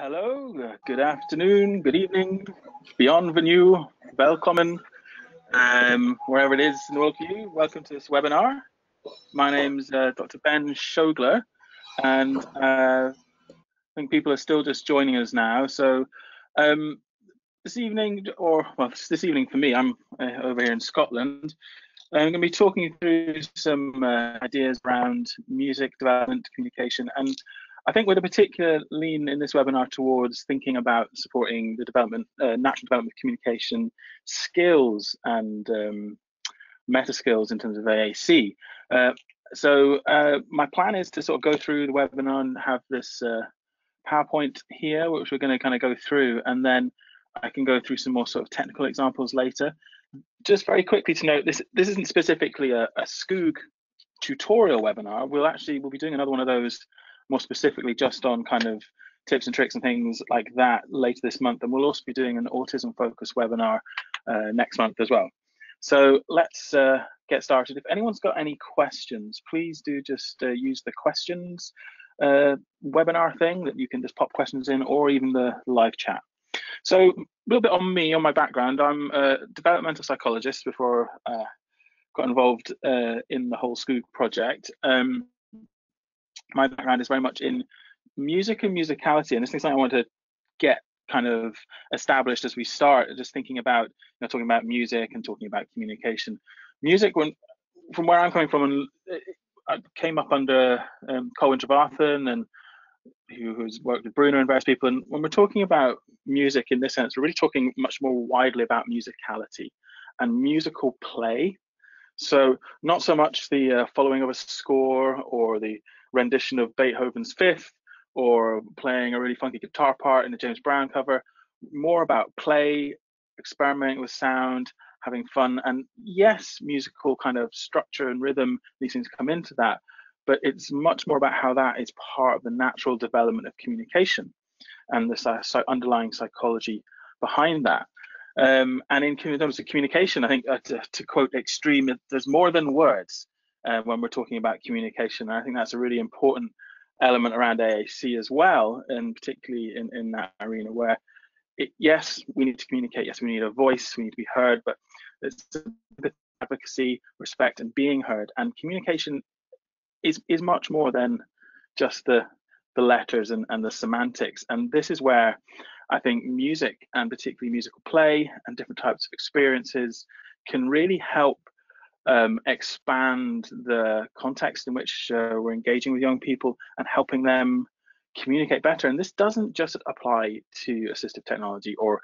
Hello, good afternoon, good evening, bienvenue, welcome, wherever it is in the world for you. Welcome to this webinar. My name's Dr. Ben Shogler, and I think people are still just joining us now. So this evening, this evening for me, I'm over here in Scotland. I'm going to be talking through some ideas around music development, communication, and I think with a particular lean in this webinar towards thinking about supporting the development, natural development of communication skills and meta skills in terms of AAC. So my plan is to sort of go through the webinar and have this PowerPoint here, which we're going to kind of go through, and then I can go through some more sort of technical examples later. Just very quickly to note, this isn't specifically a Skoog tutorial webinar. We'll be doing another one of those more specifically just on kind of tips and tricks and things like that later this month. And we'll also be doing an autism focused webinar next month as well. So let's get started. If anyone's got any questions, please do just use the questions webinar thing that you can just pop questions in, or even the live chat. So a little bit on me, on my background. I'm a developmental psychologist before got involved in the whole Skoog project. My background is very much in music and musicality, and this is something I want to get kind of established as we start, just thinking about, talking about music and talking about communication. Music, from where I'm coming from, and I came up under Colin Trevathan, and who's worked with Bruno and various people, and when we're talking about music in this sense, we're really talking much more widely about musicality and musical play. So not so much the following of a score or the rendition of Beethoven's Fifth or playing a really funky guitar part in the James Brown cover, more about play, experimenting with sound, having fun. And yes, musical kind of structure and rhythm, these things come into that, but it's much more about how that is part of the natural development of communication and the underlying psychology behind that. And in terms of communication, I think to quote Extreme, there's more than words when we're talking about communication. And I think that's a really important element around AAC as well, and particularly in that arena where, yes, we need to communicate, yes, we need a voice, we need to be heard, but it's advocacy, respect, and being heard. And communication is much more than just the letters and the semantics. And this is where I think music, and particularly musical play and different types of experiences, can really help expand the context in which we're engaging with young people and helping them communicate better. And this doesn't just apply to assistive technology or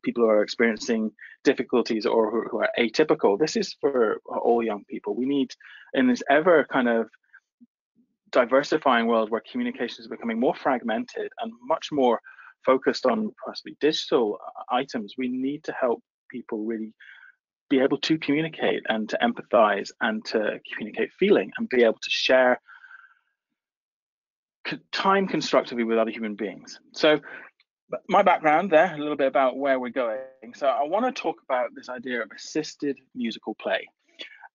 people who are experiencing difficulties or who are atypical. This is for all young people. We need, in this ever kind of diversifying world where communication is becoming more fragmented and much more focused on possibly digital items, we need to help people really be able to communicate and to empathize and to communicate feeling and be able to share time constructively with other human beings. So my background there, a little bit about where we're going. So I want to talk about this idea of assisted musical play,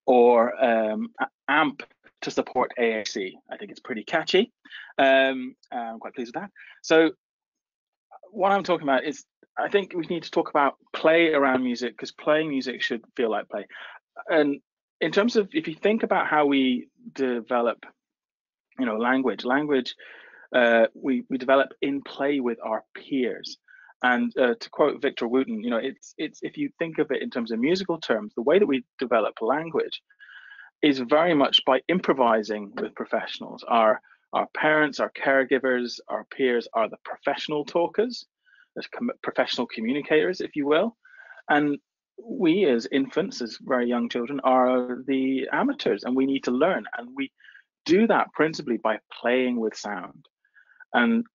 or AMP to support AAC. I think it's pretty catchy. I'm quite pleased with that. So what I'm talking about is, I think we need to talk about play around music, because playing music should feel like play. And in terms of, if you think about how we develop, language, we develop in play with our peers. And to quote Victor Wooten, it's if you think of it in terms of musical terms, the way that we develop language is very much by improvising with professionals. Our parents, our caregivers, our peers are the professional talkers, as professional communicators, if you will. And we as infants, as very young children, are the amateurs, and we need to learn. And we do that principally by playing with sound and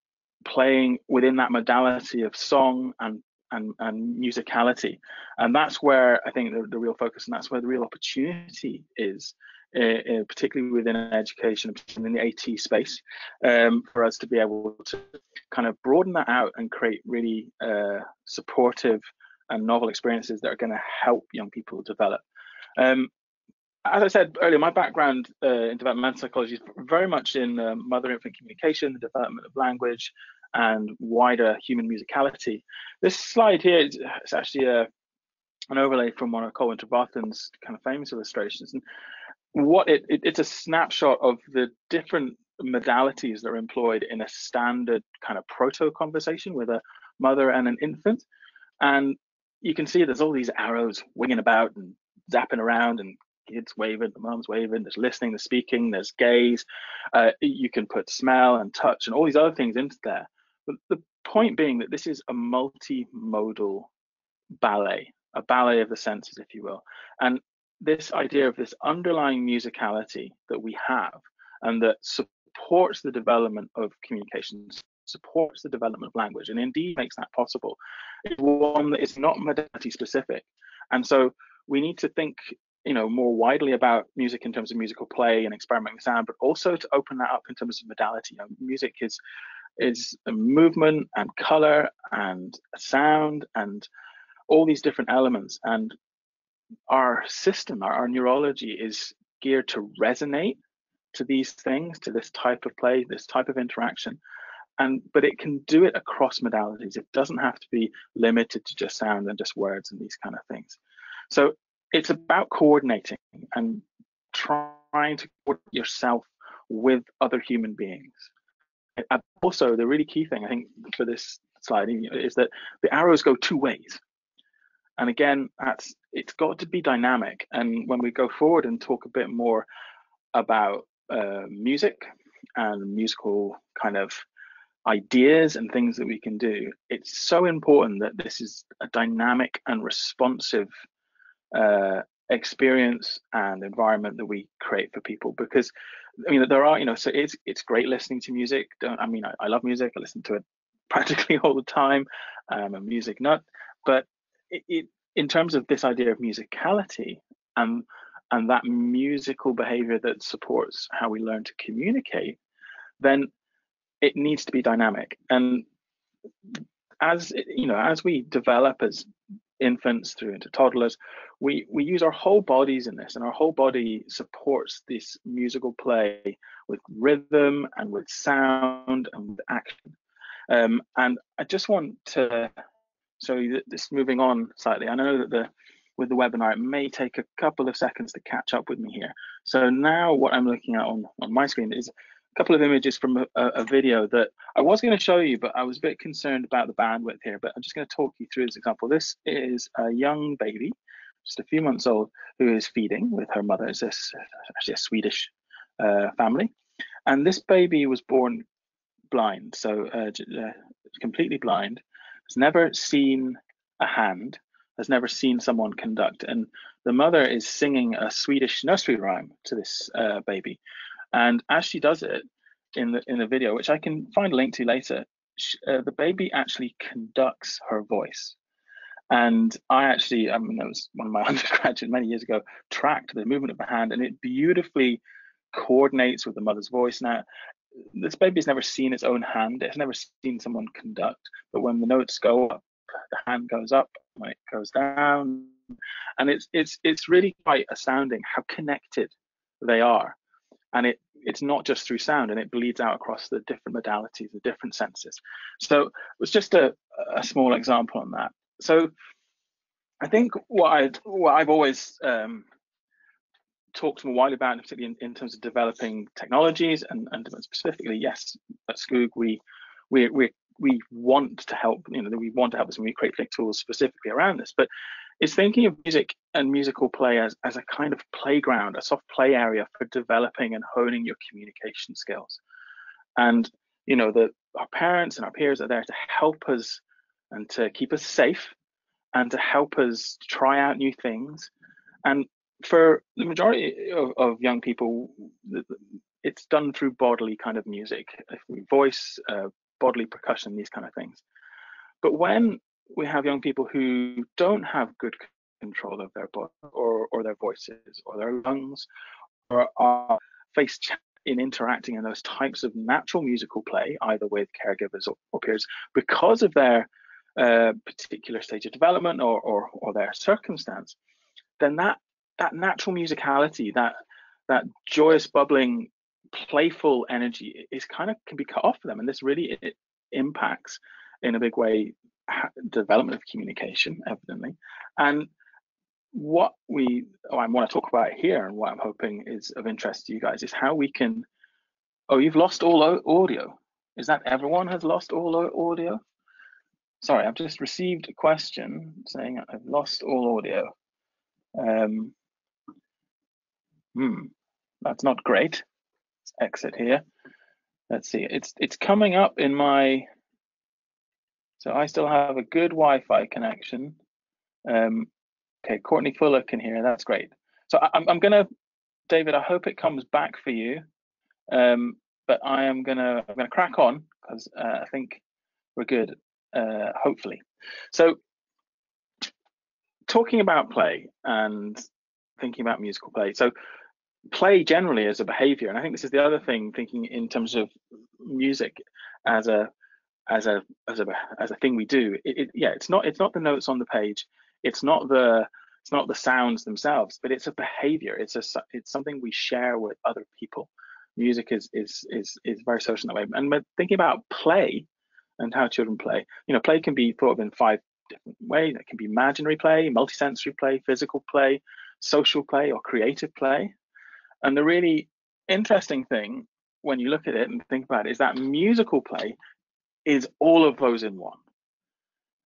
playing within that modality of song and musicality. And that's where I think the real focus, and that's where the real opportunity is, particularly within education, in the AT space, for us to be able to kind of broaden that out and create really supportive and novel experiences that are going to help young people develop. As I said earlier, my background in developmental psychology is very much in mother-infant communication, the development of language, and wider human musicality. This slide here is actually an overlay from one of Colin Trevathan's kind of famous illustrations. And what it's a snapshot of the different modalities that are employed in a standard kind of proto conversation with a mother and an infant. And you can see there's all these arrows winging about and zapping around, and kids waving, the mom's waving, there's listening, there's speaking, there's gaze. You can put smell and touch and all these other things into there. But the point being that this is a multimodal ballet, a ballet of the senses, if you will. And this idea of this underlying musicality that we have and that supports the development of communications, supports the development of language, and indeed makes that possible, is one that is not modality specific. And so we need to think, more widely about music in terms of musical play and experimenting sound, but also to open that up in terms of modality. Music is a movement and color and sound and all these different elements, and our system, our neurology is geared to resonate to these things, to this type of play, this type of interaction. But it can do it across modalities. It doesn't have to be limited to just sound and just words and these kind of things. So it's about coordinating and trying to coordinate yourself with other human beings. And also, the really key thing, I think, for this slide is that the arrows go two ways. And again, it's got to be dynamic. And when we go forward and talk a bit more about music and musical kind of ideas and things that we can do, it's so important that this is a dynamic and responsive experience and environment that we create for people. Because there are, so it's great listening to music. I love music. I listen to it practically all the time. I'm a music nut. But in terms of this idea of musicality and that musical behavior that supports how we learn to communicate, then it needs to be dynamic. And as we develop as infants through into toddlers, we use our whole bodies in this, and our whole body supports this musical play with rhythm and with sound and with action. And I just want to show you this, moving on slightly. I know that with the webinar, it may take a couple of seconds to catch up with me here. So now what I'm looking at on my screen is a couple of images from a video that I was going to show you, but I was a bit concerned about the bandwidth here. But I'm just going to talk you through this example. This is a young baby, just a few months old, who is feeding with her mother. It's actually a Swedish family. And this baby was born blind, so completely blind, has never seen a hand, has never seen someone conduct. And the mother is singing a Swedish nursery rhyme to this baby. And as she does it in the video, which I can find a link to later, the baby actually conducts her voice. And that was one of my undergraduate many years ago, tracked the movement of the hand, and it beautifully coordinates with the mother's voice. Now, this baby has never seen its own hand. It's never seen someone conduct. But when the notes go up, the hand goes up. When it goes down, and it's really quite astounding how connected they are. And it's not just through sound, and it bleeds out across the different modalities, the different senses. So it was just a small example on that. So I think what I've always talked more widely about, particularly in terms of developing technologies and specifically, yes, at Skoog we want to help. We want to help us when we create tools specifically around this. But it's thinking of music and musical play as a kind of playground, a soft play area for developing and honing your communication skills. And our parents and our peers are there to help us and to keep us safe and to help us try out new things. And for the majority of young people, it's done through bodily kind of music, voice, bodily percussion, these kind of things. But when we have young people who don't have good control of their body or their voices or their lungs, or are faced in interacting in those types of natural musical play, either with caregivers or peers, because of their particular stage of development or their circumstance, then that natural musicality, that joyous, bubbling, playful energy can be cut off for them. And this really impacts in a big way development of communication, evidently. And what I want to talk about here, and what I'm hoping is of interest to you guys, is how we can. Oh, you've lost all audio. Is that everyone has lost all audio? Sorry, I've just received a question saying I've lost all audio. That's not great. Let's exit here. Let's see. It's coming up in my. So I still have a good Wi-Fi connection. Okay, Courtney Fuller can hear. That's great. So I'm gonna, David. I hope it comes back for you. But I'm gonna crack on because I think we're good. Hopefully. So talking about play and thinking about musical play. So play generally as a behavior, and I think this is the other thing, thinking in terms of music as a thing we do. It's not the notes on the page, it's not the sounds themselves, but it's a behavior. It's something we share with other people. Music is very social in that way. And thinking about play and how children play, play can be thought of in 5 different ways. It can be imaginary play, multisensory play, physical play, social play, or creative play. And the really interesting thing when you look at it and think about it is that musical play is all of those in one.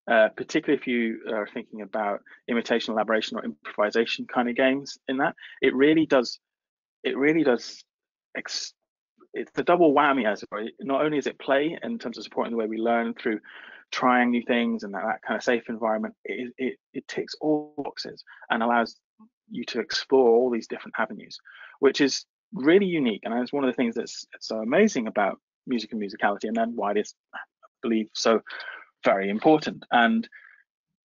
Particularly if you are thinking about imitation, elaboration, or improvisation kind of games. In that, it really does. It's the double whammy, as it were. Not only is it play in terms of supporting the way we learn through trying new things and that kind of safe environment, it ticks all boxes and allows you to explore all these different avenues, which is really unique. And it's one of the things that's so amazing about music and musicality, and then why it is, I believe, so very important. And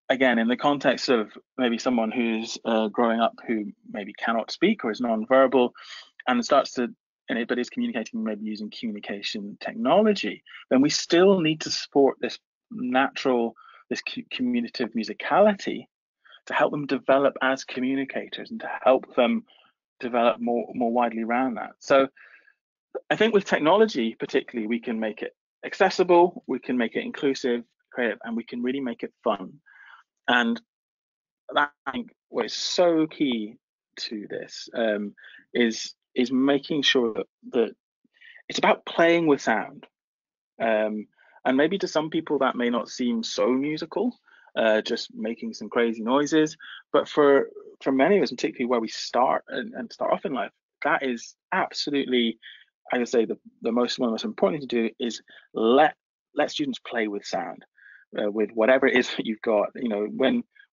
again, in the context of maybe someone who's growing up who maybe cannot speak or is non-verbal and starts to, but is communicating maybe using communication technology, then we still need to support this communicative musicality to help them develop as communicators and to help them develop more widely around that. So I think with technology particularly, we can make it accessible, we can make it inclusive, creative, and we can really make it fun. And that, I think, what is so key to this is making sure that it's about playing with sound. And maybe to some people that may not seem so musical, just making some crazy noises. But for many of us, particularly where we start and start off in life, that is absolutely, I would say, one of the most important things to do is let students play with sound, with whatever it is that you've got.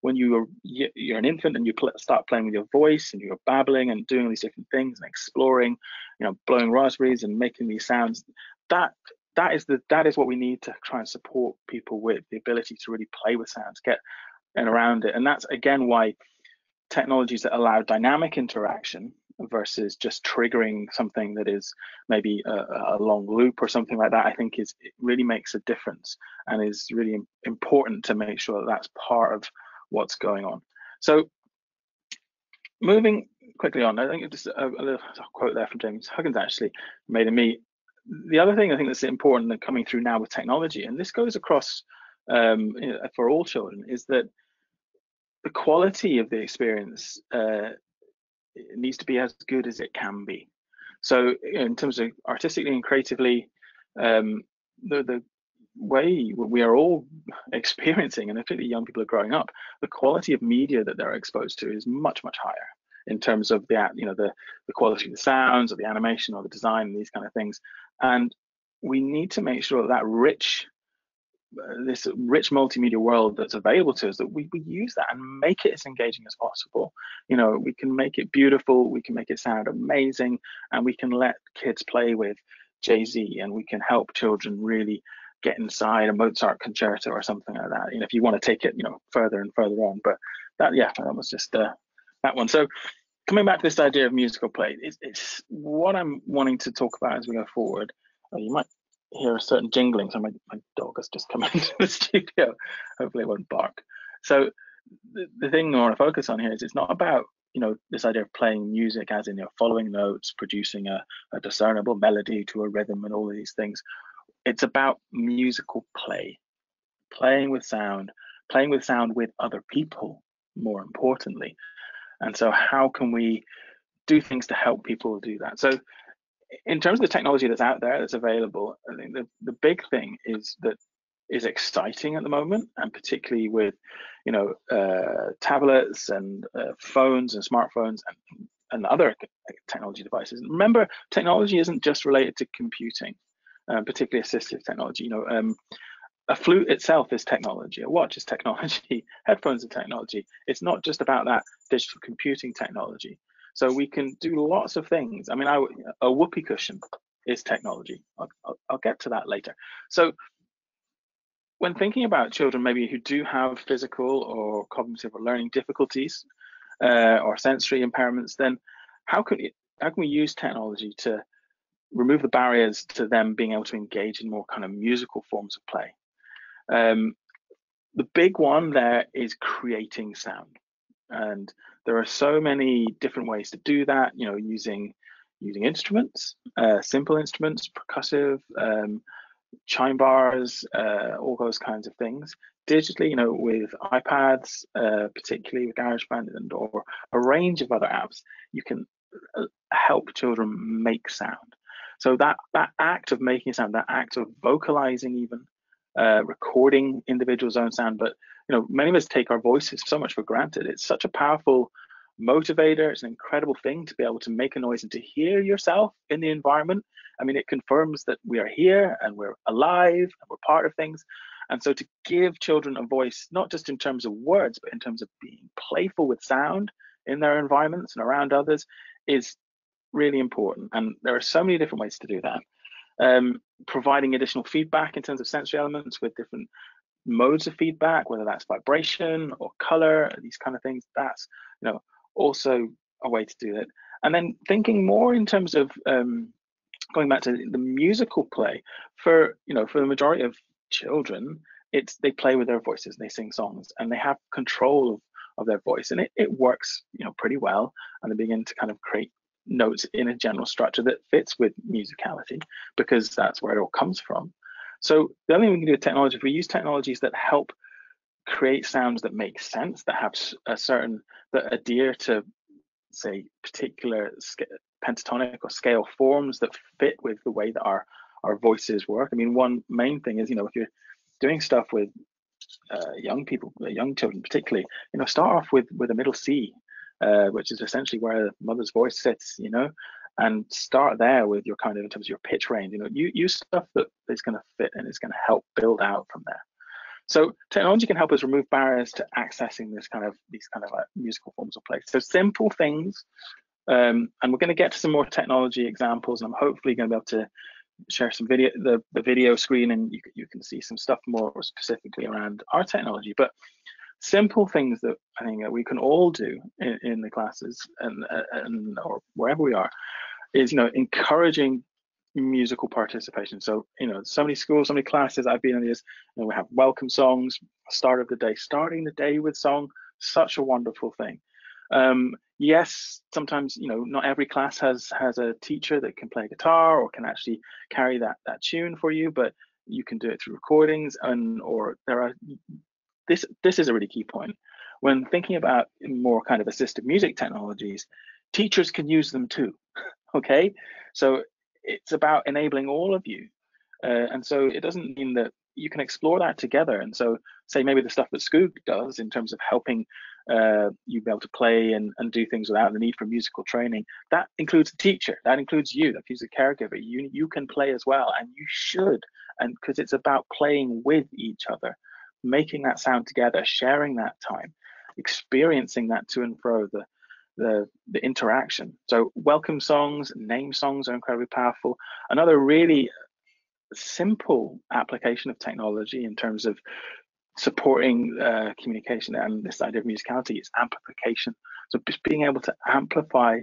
When you're an infant and you start playing with your voice and you're babbling and doing these different things and exploring, blowing raspberries and making these sounds, that is what we need to try and support people with, the ability to really play with sounds, get and around it. And that's again why technologies that allow dynamic interaction versus just triggering something that is maybe a long loop or something like that, I think it really makes a difference and is really important to make sure that that's part of what's going on. So moving quickly on, I think just a little quote there from James Huggins actually made me. The other thing I think that's important that coming through now with technology, and this goes across for all children, is that the quality of the experience it needs to be as good as it can be. So in terms of artistically and creatively, the way we are all experiencing, and particularly young people are growing up, the quality of media that they're exposed to is much higher in terms of the quality of the sounds or the animation or the design and these kind of things. And we need to make sure that this rich multimedia world that's available to us, that we use that and make it as engaging as possible. We can make it beautiful, we can make it sound amazing, and we can let kids play with Jay-Z, and we can help children really get inside a Mozart concerto or something like that. If you want to take it, further and further on. But that was just that one. So coming back to this idea of musical play, it's what I'm wanting to talk about as we go forward. You might hear a certain jingling, so my dog has just come into the studio. Hopefully it won't bark. So the thing I want to focus on here is it's not about this idea of playing music as in following notes, producing a discernible melody to a rhythm and all of these things. it's about musical play, playing with sound with other people, more importantly. And so how can we do things to help people do that? So in terms of the technology that's out there, that's available, I think the big thing is that is exciting at the moment, and particularly with, tablets and phones and smartphones and other technology devices. Remember, technology isn't just related to computing, particularly assistive technology. A flute itself is technology, a watch is technology, headphones are technology. It's not just about that digital computing technology. So we can do lots of things. I mean, a whoopee cushion is technology. I'll get to that later. So when thinking about children maybe who do have physical or cognitive or learning difficulties or sensory impairments, then how can we use technology to remove the barriers to them being able to engage in more kind of musical forms of play? The big one there is creating sound, and there are so many different ways to do that. Using instruments, simple instruments, percussive, chime bars, all those kinds of things. Digitally, with iPads, particularly with GarageBand or a range of other apps, you can help children make sound. So that act of making sound, that act of vocalizing, even recording individuals' own sound, but many of us take our voices so much for granted. It's such a powerful motivator. It's an incredible thing to be able to make a noise and to hear yourself in the environment. I mean, it confirms that we are here and we're alive and we're part of things. And so to give children a voice, not just in terms of words, but in terms of being playful with sound in their environments and around others, is really important. And there are so many different ways to do that. Providing additional feedback in terms of sensory elements with different modes of feedback, whether that's vibration or color, these kind of things, that's also a way to do it. And then thinking more in terms of going back to the musical play, for the majority of children, they play with their voices, they sing songs, and they have control of their voice, and it works pretty well, and they begin to kind of create notes in a general structure that fits with musicality, because that's where it all comes from. So the only thing we can do with technology, if we use technologies that help create sounds that make sense, that have that adhere to, say, particular pentatonic or scale forms that fit with the way that our voices work. I mean, one main thing is, if you're doing stuff with young people, young children particularly, start off with a middle C, which is essentially where the mother's voice sits, and start there with your kind of, in terms of your pitch range, use stuff that is going to fit and is going to help build out from there. So technology can help us remove barriers to accessing these kind of like musical forms of play. So simple things, and we're going to get to some more technology examples, and I'm hopefully going to be able to share some video, the video screen, and you can see some stuff more specifically around our technology. But simple things that I think that we can all do in the classes and or wherever we are is encouraging musical participation. So so many schools, so many classes I've been in is, we have welcome songs, start of the day, starting the day with song, such a wonderful thing. Yes, sometimes not every class has a teacher that can play guitar or can actually carry that tune for you, but you can do it through recordings, or there are this is a really key point when thinking about more kind of assistive music technologies. Teachers can use them too. Okay, so it's about enabling all of you, and so it doesn't mean that you can explore that together. And so, say maybe the stuff that Skoog does in terms of helping you be able to play and do things without the need for musical training, that includes a teacher, that includes you, that includes a caregiver. You can play as well, and you should, and because it's about playing with each other, making that sound together, sharing that time, experiencing that to and fro, the interaction. So welcome songs, name songs are incredibly powerful. Another really simple application of technology in terms of supporting communication and this idea of musicality is amplification. So just being able to amplify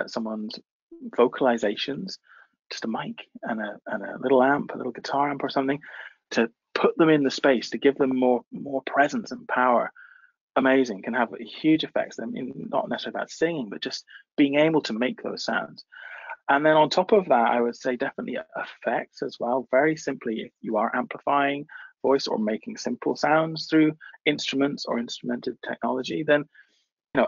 someone's vocalizations, just a mic and a little amp, a little guitar amp or something, to put them in the space, to give them more presence and power. Amazing, can have huge effects. I mean, not necessarily about singing, but just being able to make those sounds. And then on top of that, I would say definitely effects as well. Very simply, if you are amplifying voice or making simple sounds through instruments or instrumented technology, then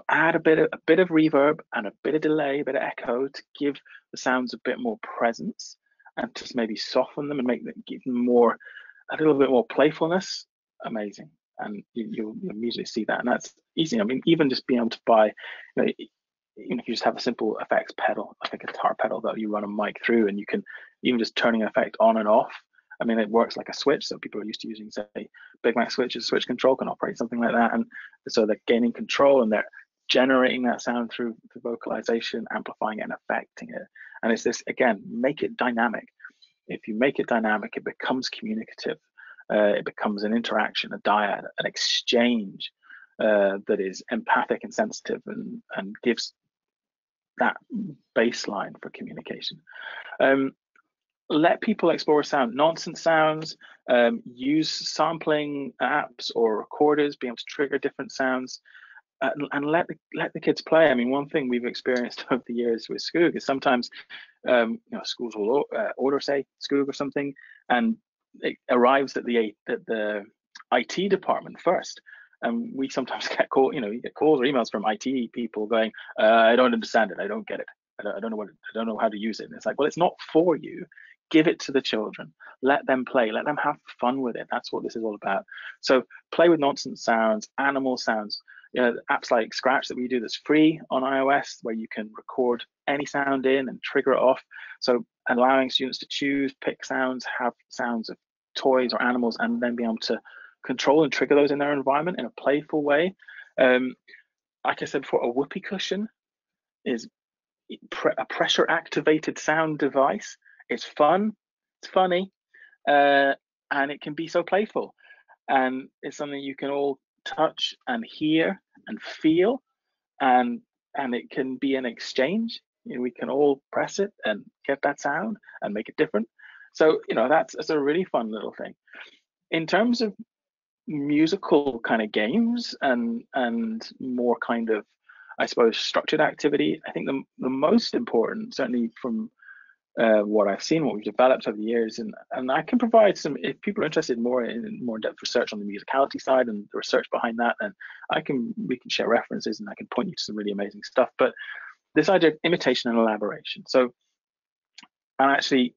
add a bit of reverb and a bit of delay, a bit of echo to give the sounds a bit more presence and just maybe soften them and give them a little bit more playfulness. Amazing. And you'll immediately see that, and that's easy. I mean, even just being able to buy, even if you just have a simple effects pedal, like a guitar pedal that you run a mic through, and you can even just turning an effect on and off. I mean, it works like a switch, so people are used to using, say, Big Mac switches. Switch control can operate something like that, and so they're gaining control and they're generating that sound through vocalization, amplifying it, and affecting it. And it's this again, make it dynamic. If you make it dynamic, it becomes communicative. It becomes an interaction, a dyad, an exchange that is empathic and sensitive, and gives that baseline for communication. Let people explore sound, nonsense sounds, use sampling apps or recorders, be able to trigger different sounds, and let the kids play. I mean, one thing we've experienced over the years with Skoog is sometimes schools will order, say, Skoog or something, and it arrives at the IT department first. And we sometimes get you get calls or emails from IT people going, I don't understand it, I don't get it, I don't know how to use it. And it's like, well, it's not for you. Give it to the children. Let them play. Let them have fun with it. That's what this is all about. So play with nonsense sounds, animal sounds. Apps like Scratch that we do that's free on iOS, where you can record any sound in and trigger it off. So allowing students to choose, pick sounds, have sounds of toys or animals, and then be able to control and trigger those in their environment in a playful way. Like I said before, a whoopee cushion is a pressure activated sound device. It's fun, it's funny, and it can be so playful. And it's something you can all touch and hear and feel, and it can be an exchange. We can all press it and get that sound and make it different. So that's a really fun little thing. In terms of musical kind of games and more kind of, I suppose, structured activity, I think the most important, certainly from what I've seen, what we've developed over the years, and I can provide some, if people are interested more in more depth research on the musicality side and the research behind that, then we can share references and I can point you to some really amazing stuff. But this idea of imitation and elaboration. So, and actually,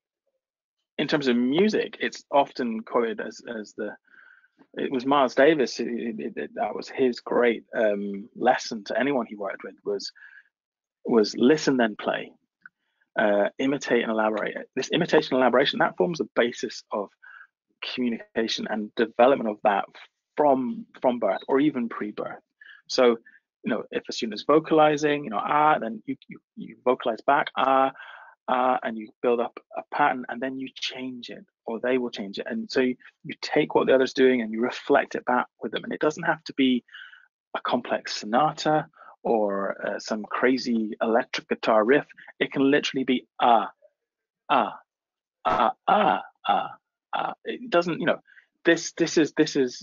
in terms of music, it's often quoted as it was Miles Davis, that was his great lesson to anyone he worked with, was listen then play. Imitate and elaborate. This imitation and elaboration, that forms the basis of communication and development of that from birth or even pre-birth. So, if a student is vocalizing, then you vocalize back, and you build up a pattern, and then you change it, or they will change it. And so you take what the other's doing and you reflect it back with them. And it doesn't have to be a complex sonata or some crazy electric guitar riff. It can literally be ah, ah, ah, ah, ah, ah. It doesn't, this is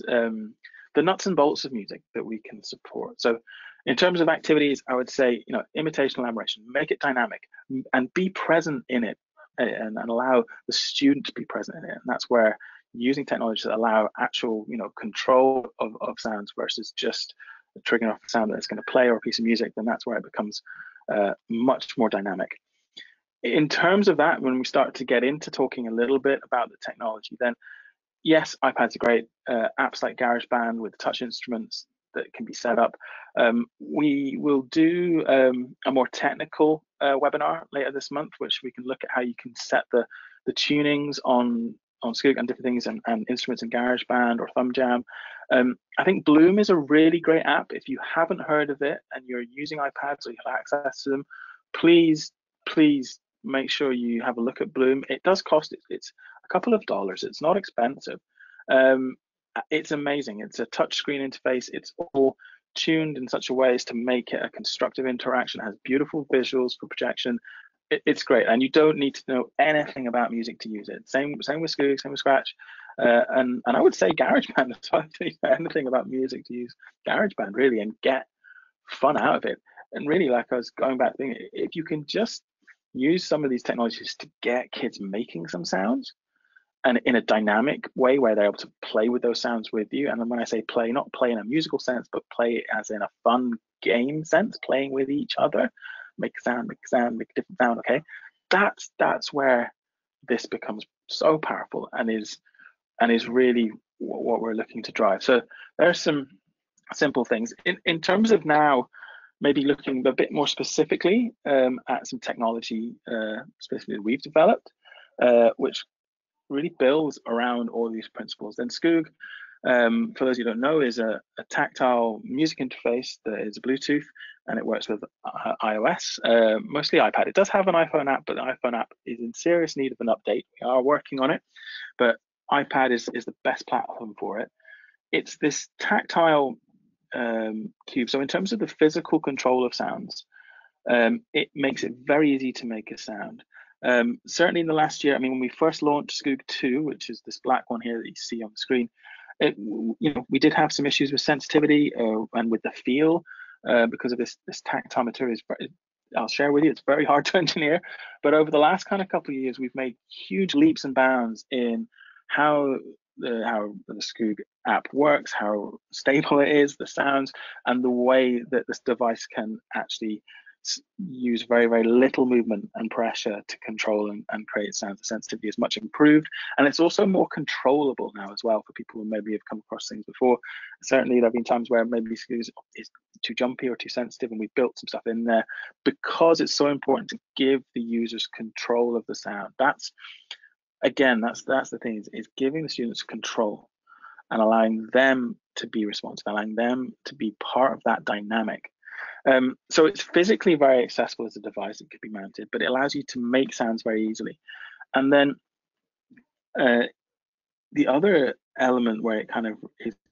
the nuts and bolts of music that we can support. So in terms of activities, I would say, imitation elaboration, make it dynamic and be present in it, and allow the student to be present in it. And that's where using technology to allow actual, control of sounds versus just triggering off a sound that's going to play or a piece of music, then that's where it becomes much more dynamic. In terms of that, when we start to get into talking a little bit about the technology, then yes, iPads are great. Apps like GarageBand with touch instruments that can be set up. We will do a more technical webinar later this month, which we can look at how you can set the tunings on Skoog and different things and instruments in GarageBand or ThumbJam. I think Bloom is a really great app. If you haven't heard of it and you're using iPads or you have access to them, please make sure you have a look at Bloom. It does cost, it's a couple of dollars. It's not expensive. It's amazing. It's a touchscreen interface. It's all tuned in such a way as to make it a constructive interaction. It has beautiful visuals for projection. It's great, and you don't need to know anything about music to use it. Same with Skoog, same with Scratch, and I would say GarageBand as well. If you know anything about music, to use GarageBand really and get fun out of it. And really, like I was going back thinking, if you can just use some of these technologies to get kids making some sounds, and in a dynamic way where they're able to play with those sounds with you. And then when I say play, not play in a musical sense, but play as in a fun game sense, playing with each other, make a sound, make a sound, make a different sound. Okay, that's where this becomes so powerful and is really what we're looking to drive. So there's some simple things in terms of now maybe looking a bit more specifically at some technology specifically that we've developed, which really builds around all these principles. Then Skoog, for those who don't know, is a tactile music interface that is Bluetooth, and it works with iOS, mostly iPad. It does have an iPhone app, but the iPhone app is in serious need of an update. We are working on it, but iPad is the best platform for it. It's this tactile cube. So in terms of the physical control of sounds, it makes it very easy to make a sound. Certainly in the last year, I mean, when we first launched Skoog 2, which is this black one here that you see on the screen, we did have some issues with sensitivity and with the feel because of this tactile material. I'll share with you, it's very hard to engineer, but over the last kind of couple of years, we've made huge leaps and bounds in how the Skoog app works, how stable it is, the sounds, and the way that this device can actually use very, very little movement and pressure to control and create sounds. The sensitivity is much improved, and it's also more controllable now as well for people who maybe have come across things before. Certainly there have been times where maybe Skoog is too jumpy or too sensitive, and we've built some stuff in there because it's so important to give the users control of the sound. That's the thing, is giving the students control and allowing them to be responsive, allowing them to be part of that dynamic. So it's physically very accessible as a device. It could be mounted, but it allows you to make sounds very easily. And then the other element where it kind of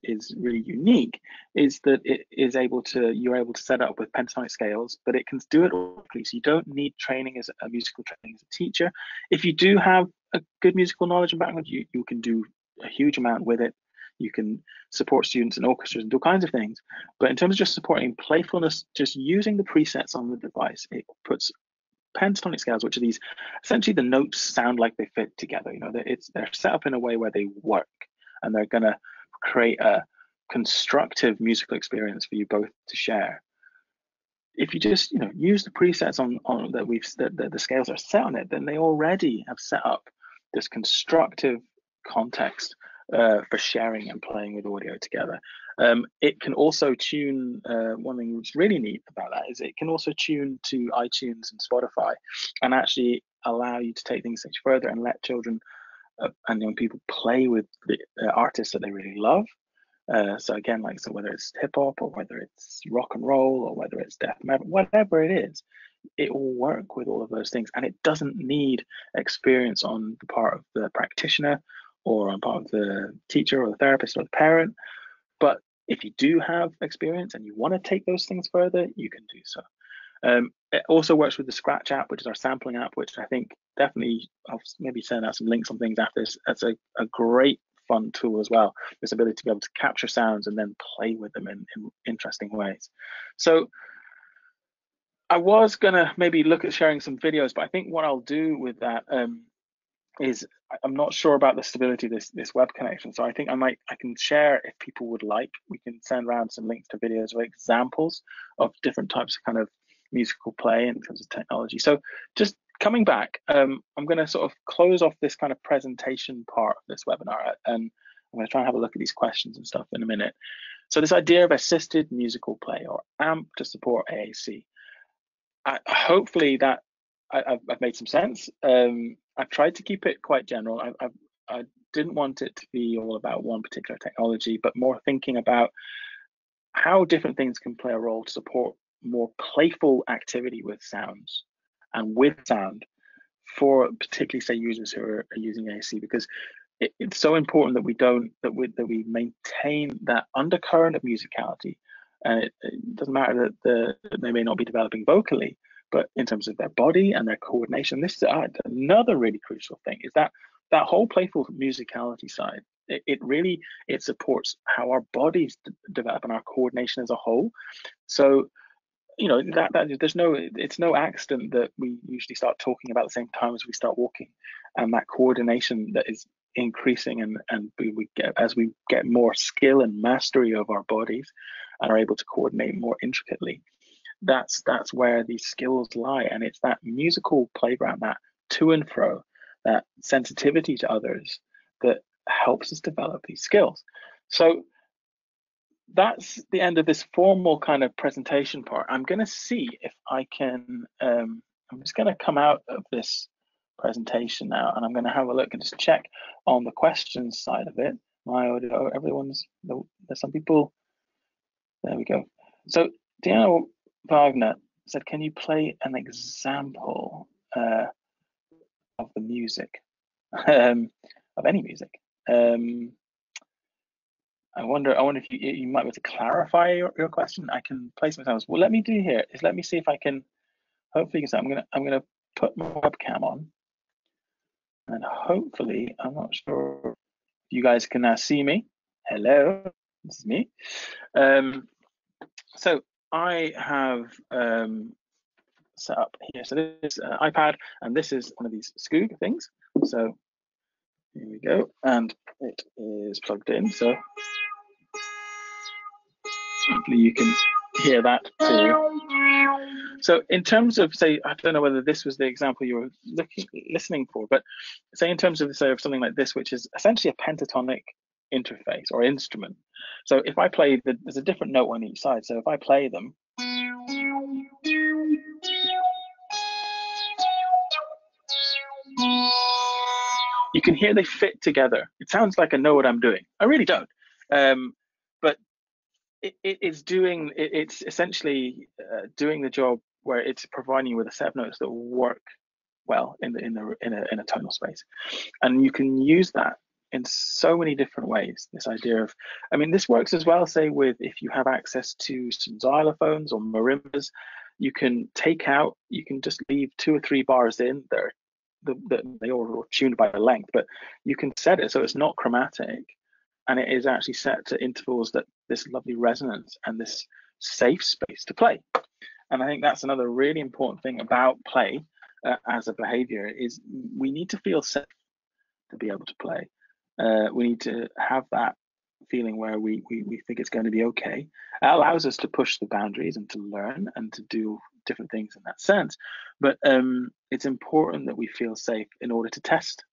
is really unique is that you're able to set it up with pentatonic scales, but it can do it automatically. So you don't need musical training as a teacher. If you do have a good musical knowledge and background, you can do a huge amount with it. You can support students in orchestras and do all kinds of things. But in terms of just supporting playfulness, just using the presets on the device, it puts pentatonic scales, which are these, essentially the notes sound like they fit together. They're set up in a way where they work, and they're going to create a constructive musical experience for you both to share. If you just use the presets on that the scales are set on it, then they already have set up this constructive context for sharing and playing with audio together. It can also tune, one thing which is really neat about that is it can also tune to iTunes and Spotify, and actually allow you to take things much further and let children and young people play with the artists that they really love. So again, so whether it's hip hop or whether it's rock and roll or whether it's death metal, whatever it is, it will work with all of those things, and it doesn't need experience on the part of the practitioner or on part of the teacher or the therapist or the parent. But if you do have experience and you want to take those things further, you can do so. It also works with the Scratch app, which is our sampling app, which I think definitely, I'll maybe send out some links on things after this. That's a great fun tool as well, this ability to be able to capture sounds and then play with them in interesting ways. So I was gonna maybe look at sharing some videos, but I think what I'll do with that is, I'm not sure about the stability of this web connection. So I think I can share, if people would like, we can send around some links to videos or examples of different types of kind of musical play in terms of technology. So just coming back, I'm going to sort of close off this kind of presentation part of this webinar, and I'm going to try and have a look at these questions and stuff in a minute. So this idea of assisted musical play, or AMP, to support AAC. Hopefully that I've made some sense. I've tried to keep it quite general. I didn't want it to be all about one particular technology, but more thinking about how different things can play a role to support more playful activity with sounds and with sound for particularly, say, users who are using AAC, because it's so important that we maintain that undercurrent of musicality. And it doesn't matter that they may not be developing vocally, but in terms of their body and their coordination. This is another really crucial thing, is that whole playful musicality side. It really supports how our bodies develop and our coordination as a whole. So you know, that it's no accident that we usually start talking about the same time as we start walking, and that coordination that is increasing, and we get, as we get more skill and mastery of our bodies and are able to coordinate more intricately, that's where these skills lie. And it's that musical playground, that to and fro, that sensitivity to others, that helps us develop these skills. So that's the end of this formal kind of presentation part. I'm going to see if I can, I'm just going to come out of this presentation now, and I'm going to have a look and just check on the questions side of it. My audio, there's some people, there we go. So Diana Wagner said, can you play an example of the music, of any music? I wonder if you might be able to clarify your question. I can play some examples. What let me do here is let me see if I can, hopefully, because I'm gonna put my webcam on, and hopefully, I'm not sure if you guys can now see me. Hello, this is me. So I have set up here. So this is an iPad, and this is one of these Skoog things. So here we go, and it is plugged in. So hopefully you can hear that too. So in terms of, say, I don't know whether this was the example you were listening for, but say in terms of, say, of something like this, which is essentially a pentatonic interface or instrument. So if I play, there's a different note on each side. So if I play them, you can hear they fit together. It sounds like I know what I'm doing. I really don't. But it's essentially doing the job where it's providing you with a set of notes that work well in a tonal space, and you can use that in so many different ways. This idea of, I mean, this works as well, say, with if you have access to some xylophones or marimbas, you can just leave 2 or 3 bars in there. They all are tuned by the length, but you can set it so it's not chromatic, and it is actually set to intervals that this lovely resonance and this safe space to play. And I think that's another really important thing about play as a behavior, is we need to feel safe to be able to play. We need to have that feeling where we think it's going to be okay. It allows us to push the boundaries and to learn and to do different things in that sense. But it's important that we feel safe in order to test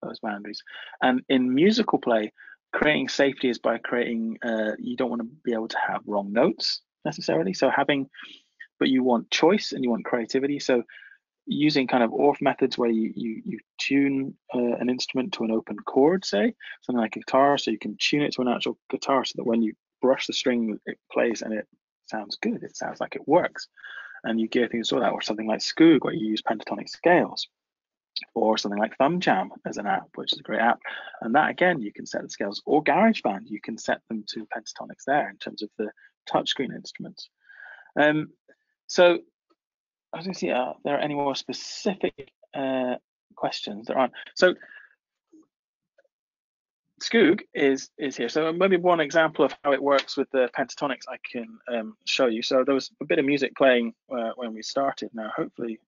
those boundaries. And in musical play, creating safety is by creating, you don't want to be able to have wrong notes necessarily. So but you want choice and you want creativity. So using kind of ORF methods where you tune an instrument to an open chord, say, something like a guitar, so you can tune it to an actual guitar so that when you brush the string, it plays and it sounds good. It sounds like it works. And you gear things to that, or something like Skoog, where you use pentatonic scales, or something like Thumb Jam as an app, which is a great app. And that, again, you can set the scales, or GarageBand, you can set them to pentatonics there in terms of the touchscreen instruments. So I was going to see if there are any more specific questions. There aren't. So Skoog is here. So maybe one example of how it works with the pentatonics I can show you. So there was a bit of music playing when we started. Now, hopefully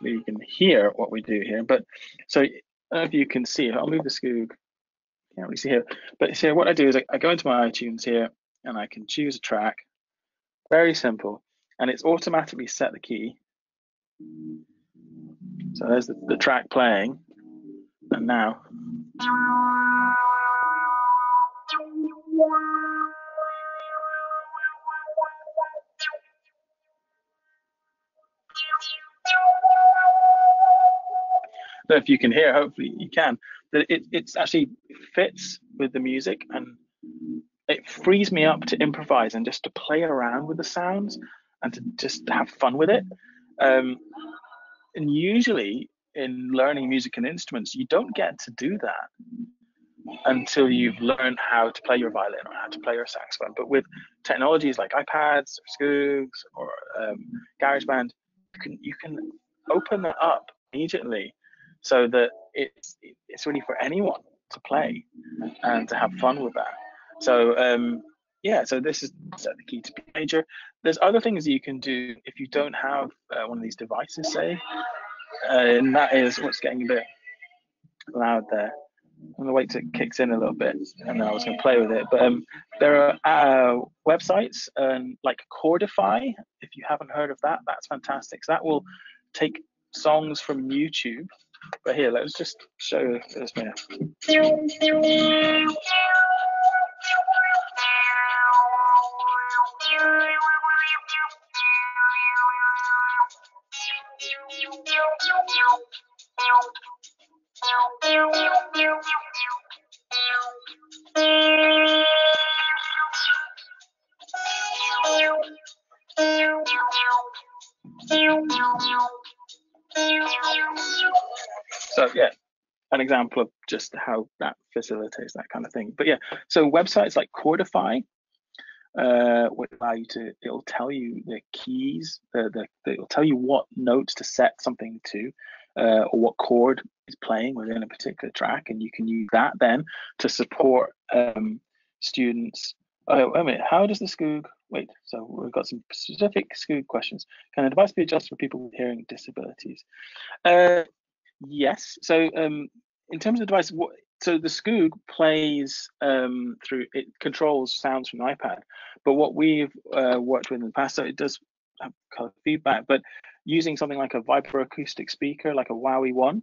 you can hear what we do here. But so I don't know if you can see it. I'll move the Skoog. Can't really see here. But here, what I do is I go into my iTunes here and I can choose a track. Very simple. And it's automatically set the key. So there's the track playing. And now. So if you can hear, hopefully you can, that it's actually fits with the music, and it frees me up to improvise and just to play around with the sounds and to just have fun with it. And usually in learning music and instruments, you don't get to do that until you've learned how to play your violin or how to play your saxophone. But with technologies like iPads or Skoogs or GarageBand, you can open that up immediately so that it's really for anyone to play and to have fun with that. So yeah, so this is set the key to B major. There's other things that you can do if you don't have one of these devices, say, and that is what's getting a bit loud there. I'm gonna wait till it kicks in a little bit, and then I was gonna play with it. But there are websites like Chordify. If you haven't heard of that, that's fantastic. So that will take songs from YouTube. But here, let's just show you this minute. So yeah, an example of just how that facilitates that kind of thing. But yeah, so websites like Chordify will allow you to, it'll tell you the keys, it'll tell you what notes to set something to, or what chord is playing within a particular track, and you can use that then to support students. Oh, wait a minute, how does the Skoog, wait, so we've got some specific Skoog questions. Can a device be adjusted for people with hearing disabilities? Yes, so in terms of device, so the Skoog plays through, it controls sounds from the iPad, but what we've worked with in the past, so it does have color feedback, but using something like a vibroacoustic speaker, like a Wowie One,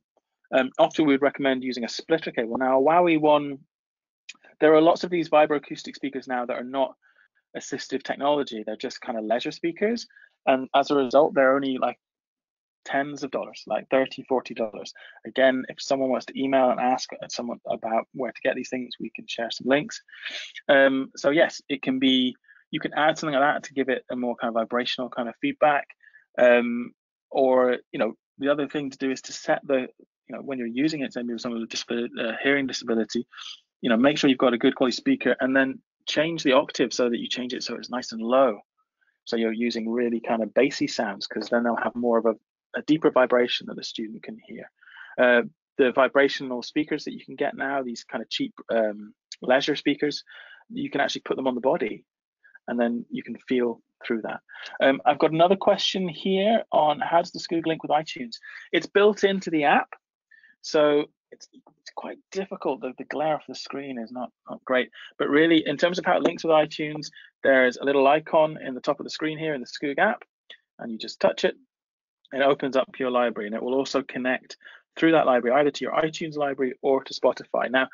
often we would recommend using a splitter cable. Now, a Wowie One, there are lots of these vibroacoustic speakers now that are not assistive technology, they're just kind of leisure speakers, and as a result, they're only like tens of dollars, like $30, $40. Again, if someone wants to email and ask someone about where to get these things, we can share some links. So yes, it can be, you can add something like that to give it a more kind of vibrational kind of feedback. Or, you know, the other thing to do is to set the, you know, when you're using it, maybe with someone with a hearing disability, you know, make sure you've got a good quality speaker, and then change the octave so that you change it so it's nice and low. So you're using really kind of bassy sounds, because then they'll have more of a deeper vibration that the student can hear. The vibrational speakers that you can get now, these kind of cheap leisure speakers, you can actually put them on the body, and then you can feel through that. I've got another question here on how does the Skoog link with iTunes? It's built into the app, so it's quite difficult. The glare off the screen is not great, but really in terms of how it links with iTunes, there's a little icon in the top of the screen here in the Skoog app, and you just touch it, and it opens up your library, and it will also connect through that library either to your iTunes library or to Spotify. Now,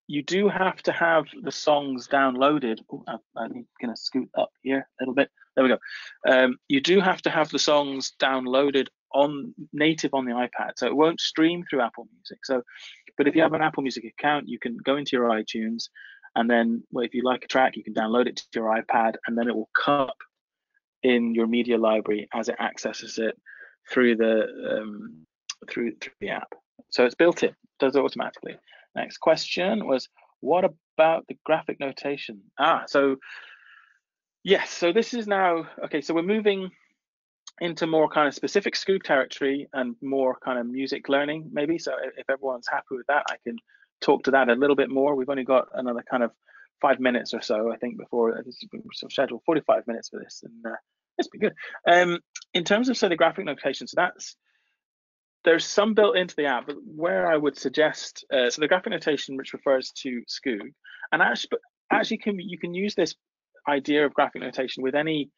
you do have to have the songs downloaded. Ooh, I'm gonna scoot up here a little bit. There we go. You do have to have the songs downloaded on native on the iPad, so it won't stream through Apple Music. So, but if you have an Apple Music account, you can go into your iTunes, and then if you like a track, you can download it to your iPad, and then it will come up in your media library as it accesses it through the through the app. So it's built in, does it automatically. Next question was, what about the graphic notation? So yes, so this is now, okay, so we're moving into more kind of specific Skoog territory and more kind of music learning maybe. So if everyone's happy with that, I can talk to that a little bit more. We've only got another kind of 5 minutes or so, I think, before this is scheduled 45 minutes for this, and it's been good. In terms of, say, the graphic notation, so there's some built into the app, but where I would suggest, so the graphic notation, which refers to Skoog, and actually you can use this idea of graphic notation with any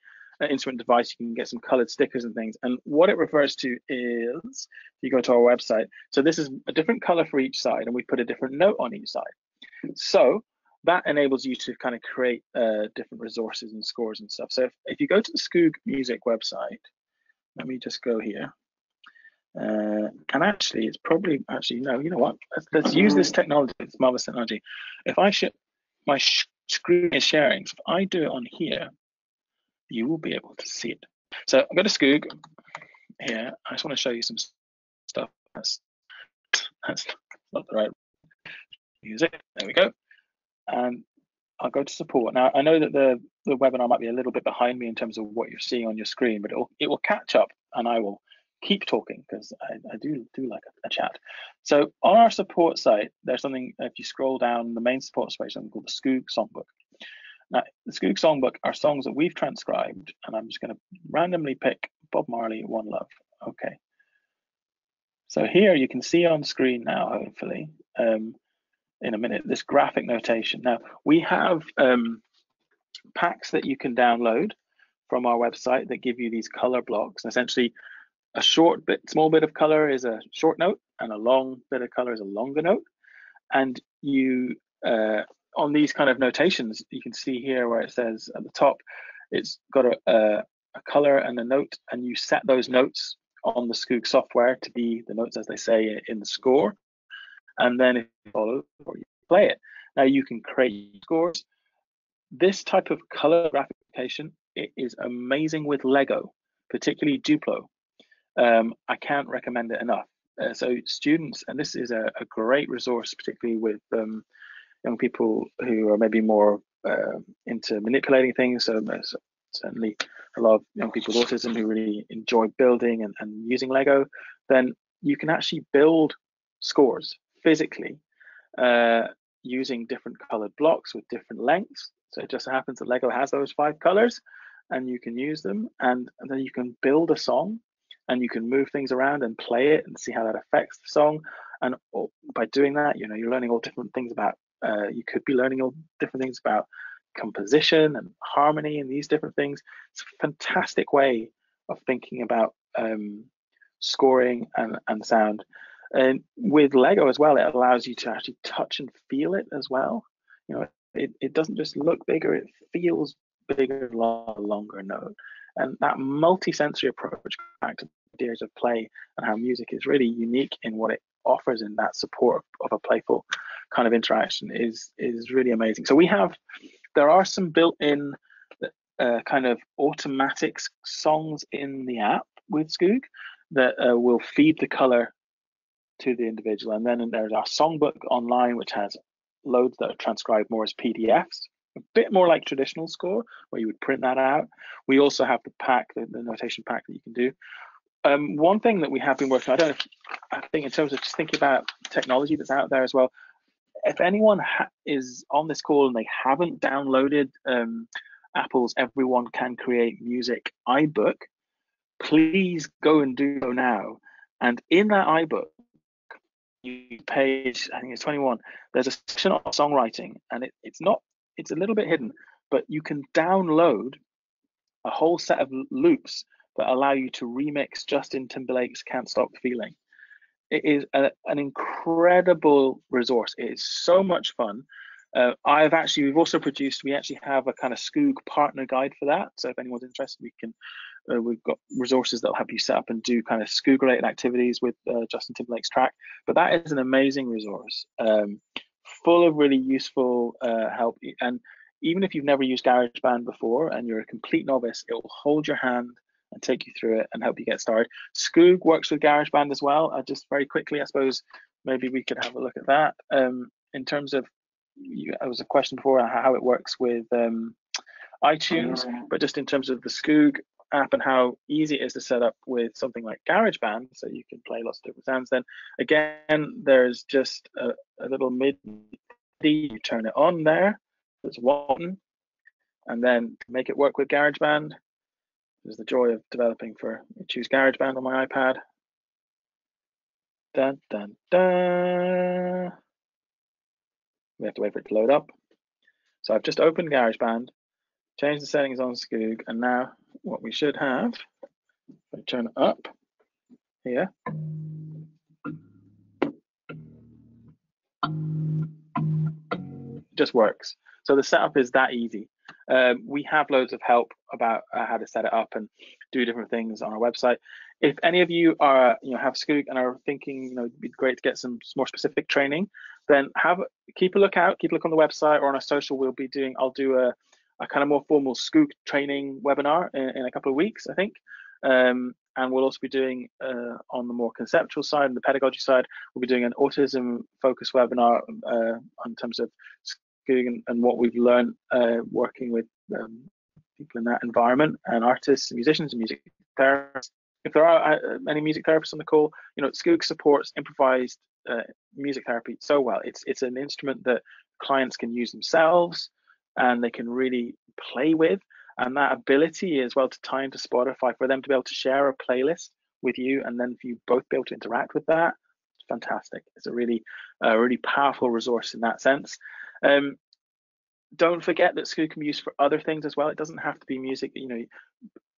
instrument device. You can get some colored stickers and things, and what it refers to is, if you go to our website, so this is a different color for each side, and we put a different note on each side. So that enables you to kind of create different resources and scores and stuff. So if you go to the Skoogmusic website, let me just go here. And actually, it's probably, no, you know what? Let's use this technology, this marvelous technology. If I my screen is sharing, so if I do it on here, you will be able to see it. So I'm going to Skoog here. I just want to show you some stuff. That's not the right music. There we go. And I'll go to support. Now, I know that the webinar might be a little bit behind me in terms of what you're seeing on your screen, but it will catch up, and I will keep talking because I do like a chat. So on our support site, there's something, if you scroll down the main support page, something called the Skoog Songbook. Now, the Skoog songbook are songs that we've transcribed, and I'm just going to randomly pick Bob Marley, One Love. Okay. So here you can see on screen now, hopefully, in a minute, this graphic notation. Now, we have packs that you can download from our website that give you these color blocks. And essentially, a small bit of color is a short note, and a long bit of color is a longer note. And you, on these kind of notations, you can see here where it says at the top, it's got a color and a note, and you set those notes on the Skoog software to be the notes as they say in the score. And then if you follow or you play it. Now you can create scores. This type of color graphification, it is amazing with Lego, particularly Duplo. I can't recommend it enough. So students, and this is a great resource, particularly with young people who are maybe more into manipulating things. So certainly a lot of young people with autism who really enjoy building and using Lego, then you can actually build scores physically using different colored blocks with different lengths. So it just happens that Lego has those 5 colors, and you can use them, and then you can build a song, and you can move things around and play it and see how that affects the song. And by doing that, you're learning all different things about, you could be learning all different things about composition and harmony and these different things. It's a fantastic way of thinking about scoring and sound. And with Lego as well, it allows you to actually touch and feel it as well. It doesn't just look bigger, it feels bigger, longer note. And that multi-sensory approach back to ideas of play and how music is really unique in what it offers in that support of a playful kind of interaction is really amazing. So there are some built-in kind of automatic songs in the app with Skoog that will feed the color to the individual. And then there's our songbook online, which has loads that are transcribed more as PDFs, a bit more like traditional score, where you would print that out. We also have the pack, the notation pack that you can do. One thing that we have been working on, I think in terms of just thinking about technology that's out there as well, if anyone is on this call and they haven't downloaded Apple's Everyone Can Create Music iBook, please go and do so now. And in that iBook, page, I think it's 21, there's a section on songwriting, and it's a little bit hidden, but you can download a whole set of loops that allow you to remix Justin Timberlake's Can't Stop Feeling. It is an incredible resource. It is so much fun. We've also produced, we actually have a kind of Skoog partner guide for that. So if anyone's interested, we've got resources that'll help you set up and do kind of Skoog related activities with Justin Timberlake's track. But that is an amazing resource, full of really useful help. And even if you've never used GarageBand before and you're a complete novice, it will hold your hand and take you through it and help you get started. Skoog works with GarageBand as well. Just very quickly, I suppose maybe we could have a look at that. In terms of, there was a question before how it works with iTunes, but just in terms of the Skoog app and how easy it is to set up with something like GarageBand, so you can play lots of different sounds. Then again, there's just a little MIDI. You turn it on there. There's one, and then to make it work with GarageBand, there's the joy of developing choose GarageBand on my iPad. Dun, dun, dun. We have to wait for it to load up. So I've just opened GarageBand, changed the settings on Skoog, and now what we should have, if I turn it up here, just works. So the setup is that easy. We have loads of help about how to set it up and do different things on our website. If any of you are, have Skoog and are thinking, it'd be great to get some more specific training, then keep a look on the website or on our social. I'll do a kind of more formal Skoog training webinar in a couple of weeks, I think. And we'll also be doing on the more conceptual side and the pedagogy side, we'll be doing an autism focused webinar in terms of Skoog and what we've learned working with people in that environment, and artists and musicians and music therapists. If there are any music therapists on the call, Skoog supports improvised music therapy so well. It's an instrument that clients can use themselves, and they can really play with. And that ability as well to tie into Spotify for them to be able to share a playlist with you, and then for you both be able to interact with that, it's fantastic. It's a really powerful resource in that sense. Don't forget that Skoog can be used for other things as well. It doesn't have to be music.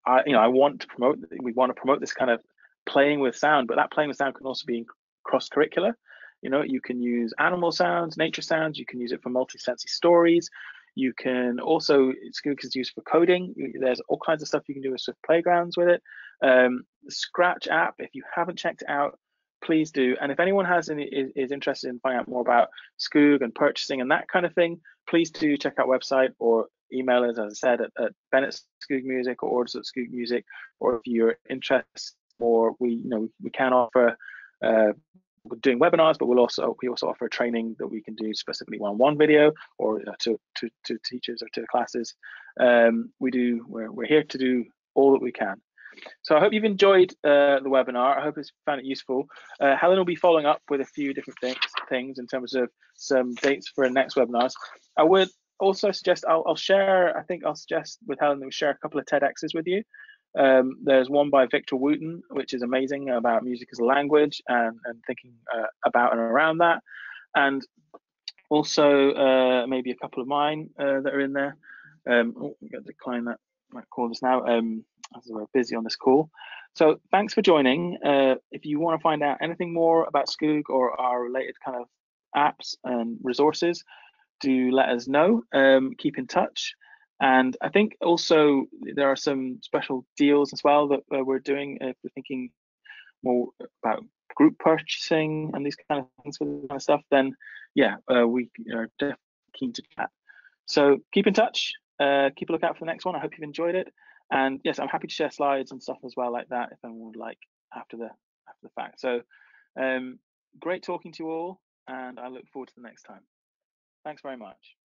I want to promote. We want to promote this kind of playing with sound, but that playing with sound can also be cross-curricular. You can use animal sounds, nature sounds. You can use it for multi-sensory stories. You can also, Skoog is used for coding. There's all kinds of stuff you can do with Swift Playgrounds with it. The Scratch app, if you haven't checked it out, please do. And if anyone is interested in finding out more about Skoog and purchasing and that kind of thing, please do check out our website or email us, as I said, at Ben@Skoogmusic or orders@Skoogmusic. Or if you're interested, or we can offer. We're doing webinars, but we also offer training that we can do specifically one-on-one video, or to teachers or to classes. We're here to do all that we can. So I hope you've enjoyed the webinar. I hope it's found it useful. Helen will be following up with a few different things in terms of some dates for next webinars. I would also suggest I'll suggest with Helen that we share a couple of TEDx's with you. There's one by Victor Wooten, which is amazing, about music as a language and thinking about and around that. And also maybe a couple of mine that are in there. I'm going to decline that call just now, as we're busy on this call. So thanks for joining. If you want to find out anything more about Skoog or our related kind of apps and resources, do let us know. Keep in touch. And I think also there are some special deals as well that we're doing. If we're thinking more about group purchasing and these kind of things, kind of stuff, then yeah, we are definitely keen to chat. So keep in touch. Keep a lookout for the next one. I hope you've enjoyed it. And yes, I'm happy to share slides and stuff as well like that if anyone would like after the fact. So great talking to you all, and I look forward to the next time. Thanks very much.